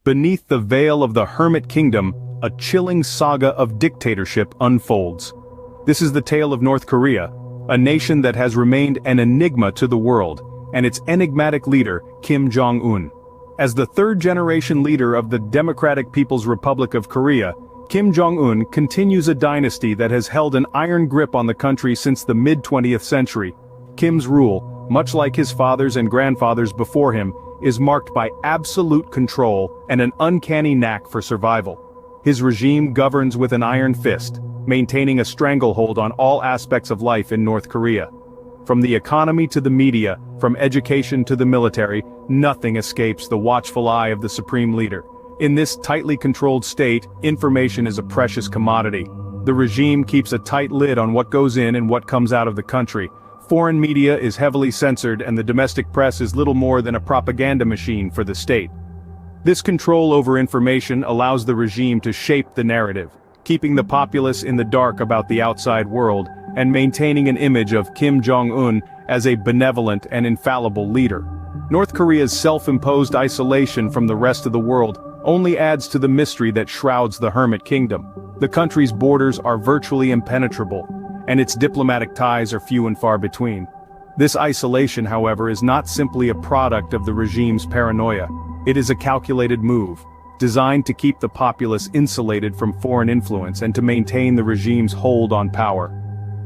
Beneath the veil of the Hermit Kingdom, a chilling saga of dictatorship unfolds. This is the tale of North Korea, a nation that has remained an enigma to the world, and its enigmatic leader, Kim Jong-un. As the third-generation leader of the Democratic People's Republic of Korea, Kim Jong-un continues a dynasty that has held an iron grip on the country since the mid-20th century. Kim's rule, much like his fathers and grandfathers before him, is marked by absolute control and an uncanny knack for survival. His regime governs with an iron fist, maintaining a stranglehold on all aspects of life in North Korea. From the economy to the media, from education to the military, nothing escapes the watchful eye of the supreme leader. In this tightly controlled state, information is a precious commodity. The regime keeps a tight lid on what goes in and what comes out of the country. Foreign media is heavily censored and the domestic press is little more than a propaganda machine for the state. This control over information allows the regime to shape the narrative, keeping the populace in the dark about the outside world, and maintaining an image of Kim Jong-un as a benevolent and infallible leader. North Korea's self-imposed isolation from the rest of the world only adds to the mystery that shrouds the Hermit Kingdom. The country's borders are virtually impenetrable, and its diplomatic ties are few and far between. This isolation, however, is not simply a product of the regime's paranoia. It is a calculated move, designed to keep the populace insulated from foreign influence and to maintain the regime's hold on power.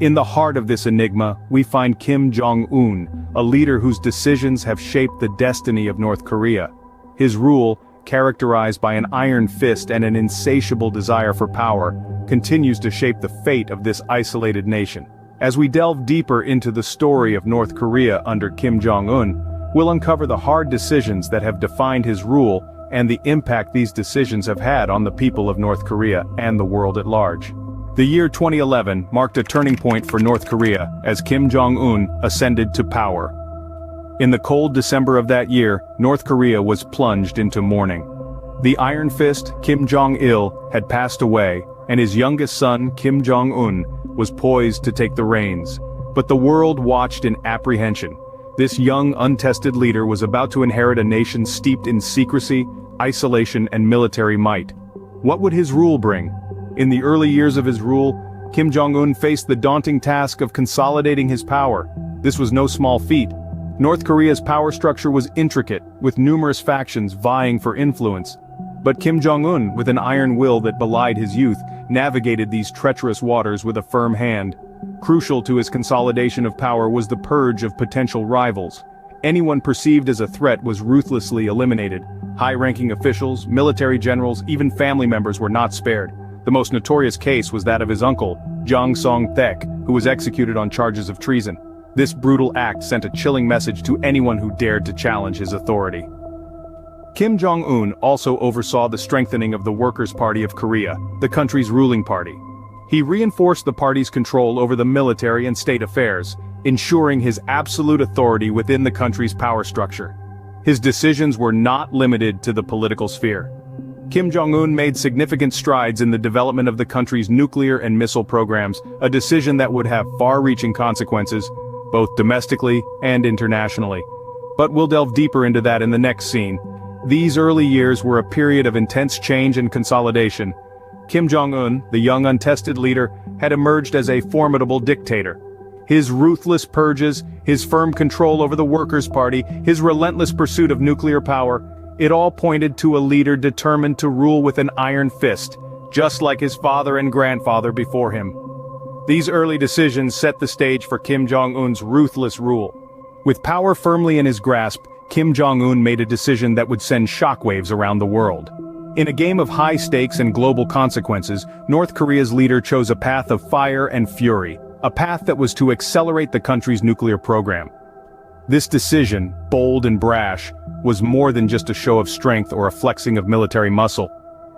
In the heart of this enigma, we find Kim Jong-un, a leader whose decisions have shaped the destiny of North Korea. His rule, characterized by an iron fist and an insatiable desire for power, continues to shape the fate of this isolated nation. As we delve deeper into the story of North Korea under Kim Jong-un, we'll uncover the hard decisions that have defined his rule and the impact these decisions have had on the people of North Korea and the world at large. The year 2011 marked a turning point for North Korea as Kim Jong-un ascended to power. In the cold December of that year, North Korea was plunged into mourning. The Iron Fist, Kim Jong-il, had passed away, and his youngest son, Kim Jong-un, was poised to take the reins. But the world watched in apprehension. This young, untested leader was about to inherit a nation steeped in secrecy, isolation, and military might. What would his rule bring? In the early years of his rule, Kim Jong-un faced the daunting task of consolidating his power. This was no small feat. North Korea's power structure was intricate, with numerous factions vying for influence. But Kim Jong-un, with an iron will that belied his youth, navigated these treacherous waters with a firm hand. Crucial to his consolidation of power was the purge of potential rivals. Anyone perceived as a threat was ruthlessly eliminated. High-ranking officials, military generals, even family members were not spared. The most notorious case was that of his uncle, Jang Song-taek, who was executed on charges of treason. This brutal act sent a chilling message to anyone who dared to challenge his authority. Kim Jong-un also oversaw the strengthening of the Workers' Party of Korea, the country's ruling party. He reinforced the party's control over the military and state affairs, ensuring his absolute authority within the country's power structure. His decisions were not limited to the political sphere. Kim Jong-un made significant strides in the development of the country's nuclear and missile programs, a decision that would have far-reaching consequences, both domestically and internationally. But we'll delve deeper into that in the next scene. These early years were a period of intense change and consolidation. Kim Jong-un, the young untested leader, had emerged as a formidable dictator. His ruthless purges, his firm control over the Workers' Party, his relentless pursuit of nuclear power, it all pointed to a leader determined to rule with an iron fist, just like his father and grandfather before him. These early decisions set the stage for Kim Jong-un's ruthless rule. With power firmly in his grasp, Kim Jong-un made a decision that would send shockwaves around the world. In a game of high stakes and global consequences, North Korea's leader chose a path of fire and fury, a path that was to accelerate the country's nuclear program. This decision, bold and brash, was more than just a show of strength or a flexing of military muscle.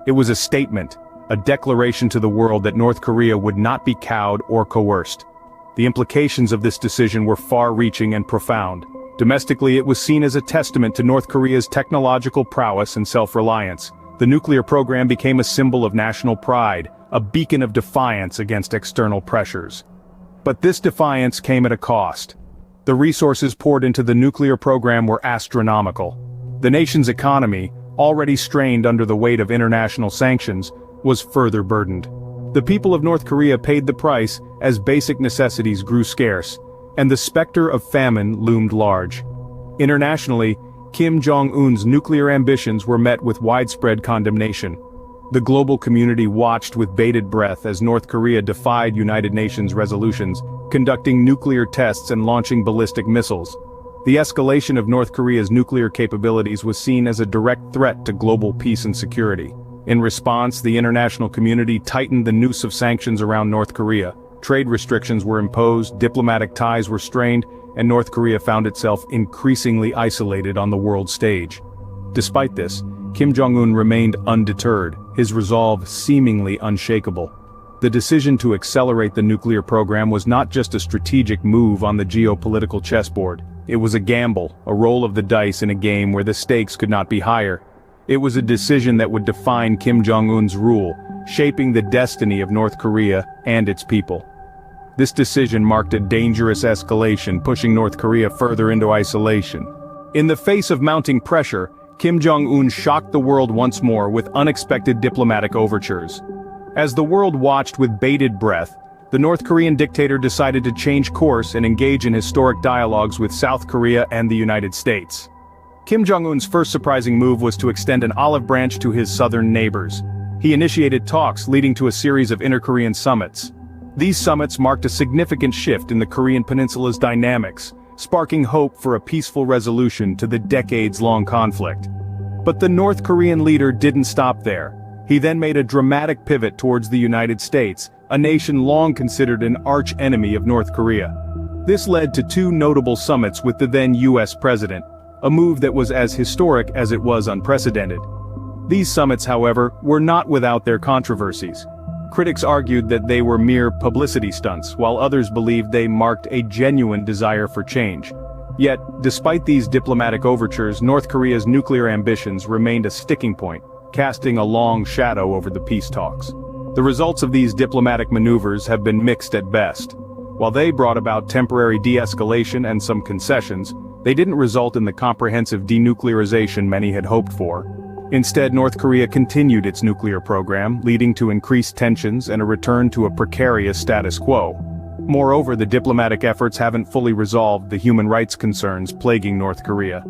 It was a statement, a declaration to the world that North Korea would not be cowed or coerced. The implications of this decision were far-reaching and profound. Domestically, it was seen as a testament to North Korea's technological prowess and self-reliance. The nuclear program became a symbol of national pride, a beacon of defiance against external pressures. But this defiance came at a cost. The resources poured into the nuclear program were astronomical. The nation's economy, already strained under the weight of international sanctions, was further burdened. The people of North Korea paid the price as basic necessities grew scarce, and the specter of famine loomed large. Internationally, Kim Jong-un's nuclear ambitions were met with widespread condemnation. The global community watched with bated breath as North Korea defied United Nations resolutions, conducting nuclear tests and launching ballistic missiles. The escalation of North Korea's nuclear capabilities was seen as a direct threat to global peace and security. In response, the international community tightened the noose of sanctions around North Korea. Trade restrictions were imposed, diplomatic ties were strained, and North Korea found itself increasingly isolated on the world stage. Despite this, Kim Jong-un remained undeterred, his resolve seemingly unshakable. The decision to accelerate the nuclear program was not just a strategic move on the geopolitical chessboard. It was a gamble, a roll of the dice in a game where the stakes could not be higher. It was a decision that would define Kim Jong-un's rule, shaping the destiny of North Korea and its people. This decision marked a dangerous escalation, pushing North Korea further into isolation. In the face of mounting pressure, Kim Jong-un shocked the world once more with unexpected diplomatic overtures. As the world watched with bated breath, the North Korean dictator decided to change course and engage in historic dialogues with South Korea and the United States. Kim Jong-un's first surprising move was to extend an olive branch to his southern neighbors. He initiated talks leading to a series of inter-Korean summits. These summits marked a significant shift in the Korean peninsula's dynamics, sparking hope for a peaceful resolution to the decades-long conflict. But the North Korean leader didn't stop there. He then made a dramatic pivot towards the United States, a nation long considered an arch-enemy of North Korea. This led to two notable summits with the then US president, a move that was as historic as it was unprecedented. These summits, however, were not without their controversies. Critics argued that they were mere publicity stunts, while others believed they marked a genuine desire for change. Yet, despite these diplomatic overtures, North Korea's nuclear ambitions remained a sticking point, casting a long shadow over the peace talks. The results of these diplomatic maneuvers have been mixed at best. While they brought about temporary de-escalation and some concessions, they didn't result in the comprehensive denuclearization many had hoped for. Instead, North Korea continued its nuclear program, leading to increased tensions and a return to a precarious status quo. Moreover, the diplomatic efforts haven't fully resolved the human rights concerns plaguing North Korea.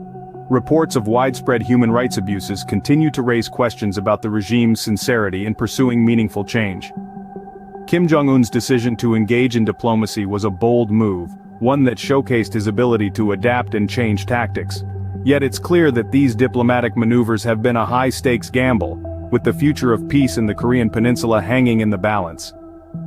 Reports of widespread human rights abuses continue to raise questions about the regime's sincerity in pursuing meaningful change. Kim Jong-un's decision to engage in diplomacy was a bold move, one that showcased his ability to adapt and change tactics. Yet it's clear that these diplomatic maneuvers have been a high-stakes gamble, with the future of peace in the Korean peninsula hanging in the balance.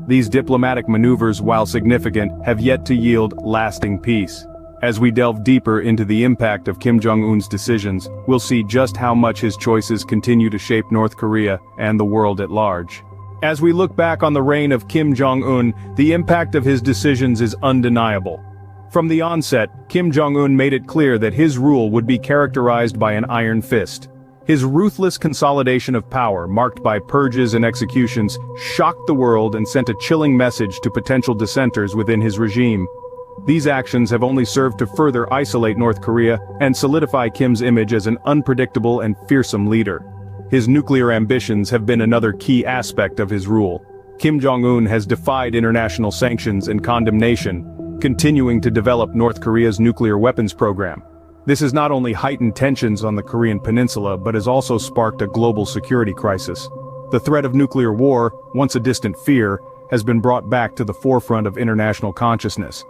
These diplomatic maneuvers, while significant, have yet to yield lasting peace. As we delve deeper into the impact of Kim Jong-un's decisions, we'll see just how much his choices continue to shape North Korea and the world at large. As we look back on the reign of Kim Jong-un, the impact of his decisions is undeniable. From the onset, Kim Jong-un made it clear that his rule would be characterized by an iron fist. His ruthless consolidation of power, marked by purges and executions, shocked the world and sent a chilling message to potential dissenters within his regime. These actions have only served to further isolate North Korea and solidify Kim's image as an unpredictable and fearsome leader. His nuclear ambitions have been another key aspect of his rule. Kim Jong-un has defied international sanctions and condemnation, continuing to develop North Korea's nuclear weapons program. This has not only heightened tensions on the Korean peninsula but has also sparked a global security crisis. The threat of nuclear war, once a distant fear, has been brought back to the forefront of international consciousness.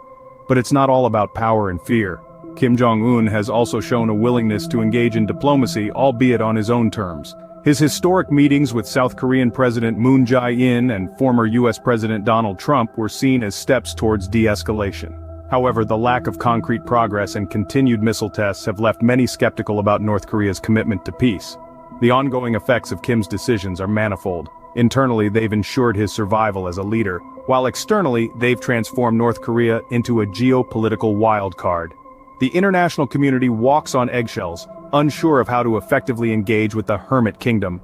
But it's not all about power and fear. Kim Jong-un has also shown a willingness to engage in diplomacy, albeit on his own terms. His historic meetings with South Korean President Moon Jae-in and former US President Donald Trump were seen as steps towards de-escalation. However, the lack of concrete progress and continued missile tests have left many skeptical about North Korea's commitment to peace. The ongoing effects of Kim's decisions are manifold. Internally, they've ensured his survival as a leader, while externally, they've transformed North Korea into a geopolitical wild card. The international community walks on eggshells, unsure of how to effectively engage with the Hermit Kingdom.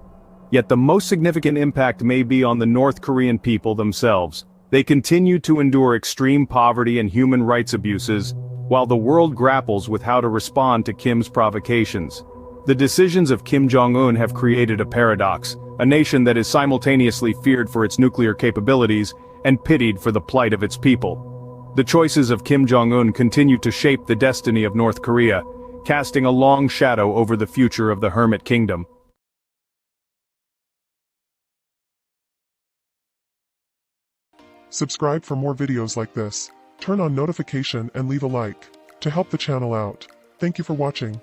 Yet the most significant impact may be on the North Korean people themselves. They continue to endure extreme poverty and human rights abuses, while the world grapples with how to respond to Kim's provocations. The decisions of Kim Jong-un have created a paradox, a nation that is simultaneously feared for its nuclear capabilities and pitied for the plight of its people. The choices of Kim Jong-un continue to shape the destiny of North Korea, casting a long shadow over the future of the Hermit Kingdom. Subscribe for more videos like this. Turn on notification and leave a like to help the channel out. Thank you for watching.